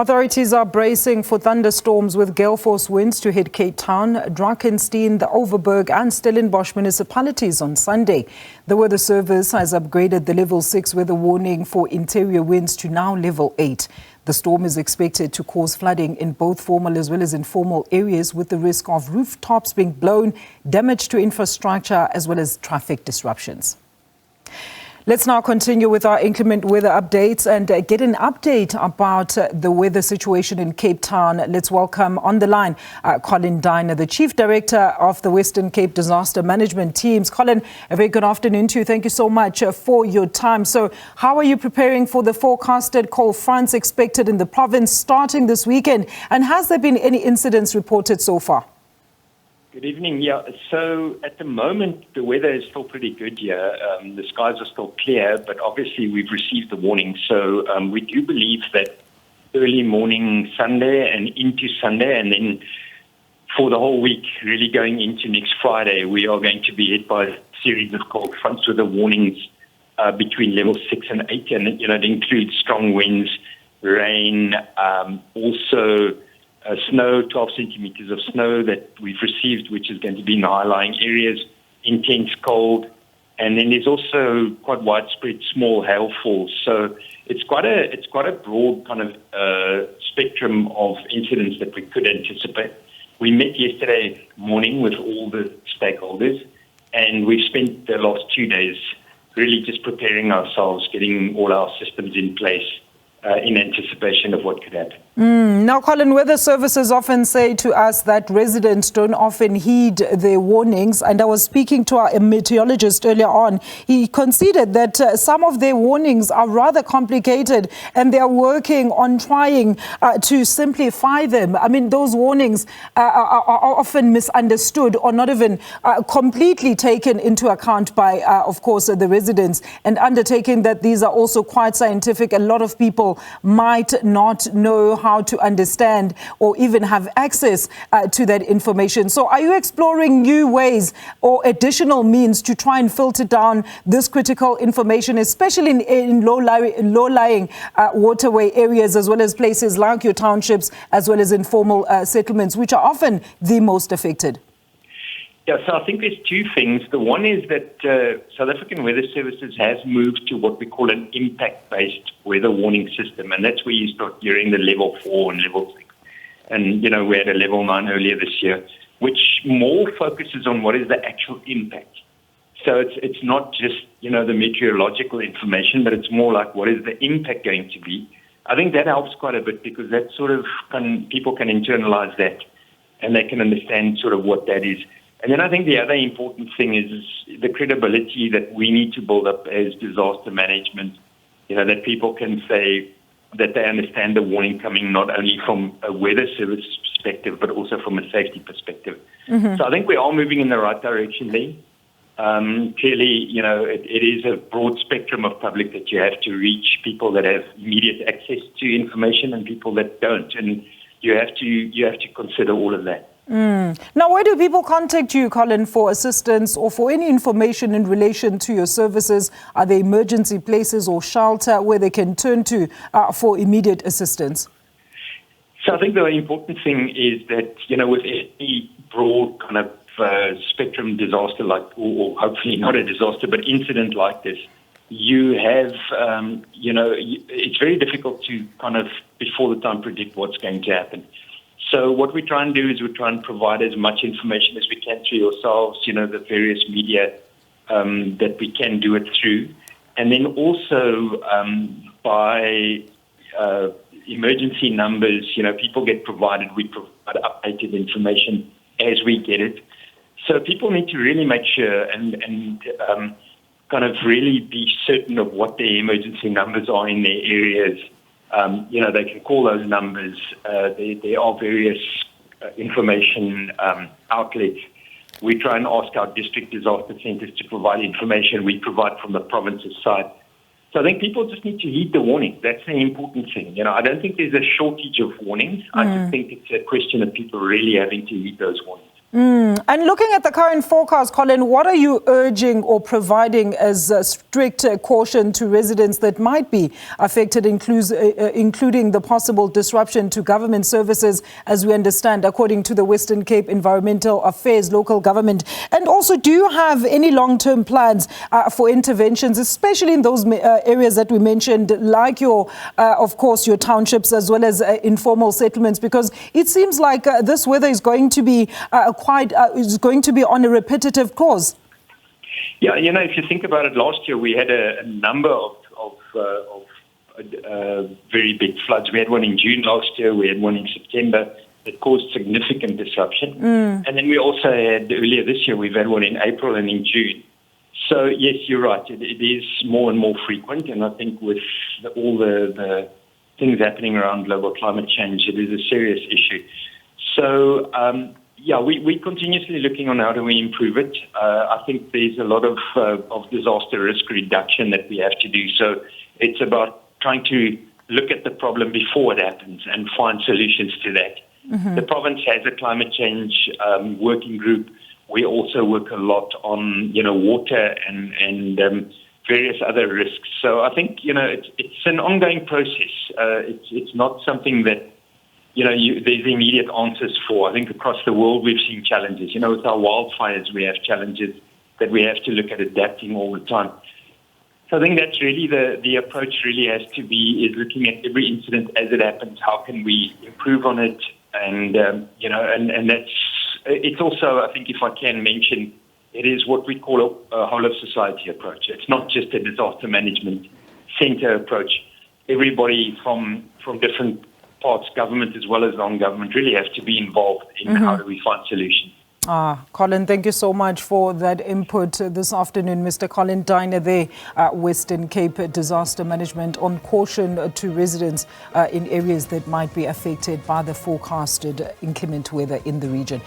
Authorities are bracing for thunderstorms with gale-force winds to hit Cape Town, Drakenstein, the Overberg and Stellenbosch municipalities on Sunday. The Weather Service has upgraded the level 6 weather warning for interior winds to now level 8. The storm is expected to cause flooding in both formal as well as informal areas, with the risk of rooftops being blown, damage to infrastructure as well as traffic disruptions. Let's now continue with our inclement weather updates and get an update about the weather situation in Cape Town. Let's welcome on the line Colin Deiner, the Chief Director of the Western Cape Disaster Management Teams. Colin, a very good afternoon to you. Thank you so much for your time. So how are you preparing for the forecasted cold fronts expected in the province starting this weekend? And has there been any incidents reported so far? Good evening. Yeah, so at the moment, the weather is still pretty good here. The skies are still clear, but obviously we've received the warning. So we do believe that early morning Sunday and into Sunday, and then for the whole week, really going into next Friday, we are going to be hit by a series of cold fronts with the warnings between level 6 and 8. And, it includes strong winds, rain, also snow, 12 centimeters of snow that we've received, which is going to be in high-lying areas, intense cold, and then there's also quite widespread small hailfalls. So it's quite a broad kind of spectrum of incidents that we could anticipate. We met yesterday morning with all the stakeholders, and we've spent the last 2 days really just preparing ourselves, getting all our systems in place in anticipation of what could happen. Now, Colin, weather services often say to us that residents don't often heed their warnings. And I was speaking to our meteorologist earlier on. He conceded that some of their warnings are rather complicated and they are working on trying to simplify them. I mean, those warnings are often misunderstood or not even completely taken into account by, of course, the residents. And undertaking that these are also quite scientific, a lot of people might not know how to understand or even have access to that information. So are you exploring new ways or additional means to try and filter down this critical information, especially in low-lying waterway areas, as well as places like your townships, as well as informal settlements, which are often the most affected? Yeah, so I think there's two things. The one is that South African Weather Services has moved to what we call an impact-based weather warning system, and that's where you start hearing the level 4 and level 6. And, we had a level 9 earlier this year, which more focuses on what is the actual impact. So it's not just, the meteorological information, but it's more like what is the impact going to be. I think that helps quite a bit because that sort of people can internalize that and they can understand sort of what that is. And then I think the other important thing is the credibility that we need to build up as disaster management, that people can say that they understand the warning coming not only from a weather service perspective, but also from a safety perspective. So I think we are moving in the right direction there. Clearly, it is a broad spectrum of public that you have to reach, people that have immediate access to information and people that don't. And you have to consider all of that. Now, where do people contact you, Colin, for assistance or for any information in relation to your services? Are there emergency places or shelter where they can turn to for immediate assistance? So I think the important thing is that, with any broad kind of spectrum disaster or hopefully not a disaster, but incident like this, you have, it's very difficult to kind of before the time predict what's going to happen. So what we try and do is we try and provide as much information as we can through yourselves, the various media that we can do it through. And then also by emergency numbers, people get provided, we provide updated information as we get it. So people need to really make sure and kind of really be certain of what their emergency numbers are in their areas. They can call those numbers. There are various information outlets. We try and ask our district disaster centers to provide information we provide from the province's side. So I think people just need to heed the warning. That's the important thing. I don't think there's a shortage of warnings. I just think it's a question of people really having to heed those warnings. And looking at the current forecast, Colin, what are you urging or providing as strict caution to residents that might be affected, including the possible disruption to government services, as we understand, according to the Western Cape Environmental Affairs local government? And also, do you have any long-term plans for interventions, especially in those areas that we mentioned, like of course, your townships as well as informal settlements? Because it seems like this weather is going to be is going to be on a repetitive course. Yeah, if you think about it, last year we had a number of very big floods. We had one in June last year, we had one in September that caused significant disruption. And then we also had, earlier this year, we've had one in April and in June. So, yes, you're right, it is more and more frequent, and I think with all the things happening around global climate change, it is a serious issue. So, we're continuously looking on how do we improve it. I think there's a lot of disaster risk reduction that we have to do. So it's about trying to look at the problem before it happens and find solutions to that. The province has a climate change working group. We also work a lot on, water and various other risks. So I think, it's an ongoing process. It's not something that there's immediate answers for. I think across the world we've seen challenges. With our wildfires we have challenges that we have to look at adapting all the time. So I think that's really the approach really has to be is looking at every incident as it happens. How can we improve on it? And, and that's, it's also, I think if I can mention, it is what we call a whole of society approach. It's not just a disaster management center approach. Everybody from different parts, government as well as non-government, really have to be involved in how do we find solutions. Colin, thank you so much for that input this afternoon. Mr. Colin Deiner there, Western Cape Disaster Management, on caution to residents in areas that might be affected by the forecasted inclement weather in the region.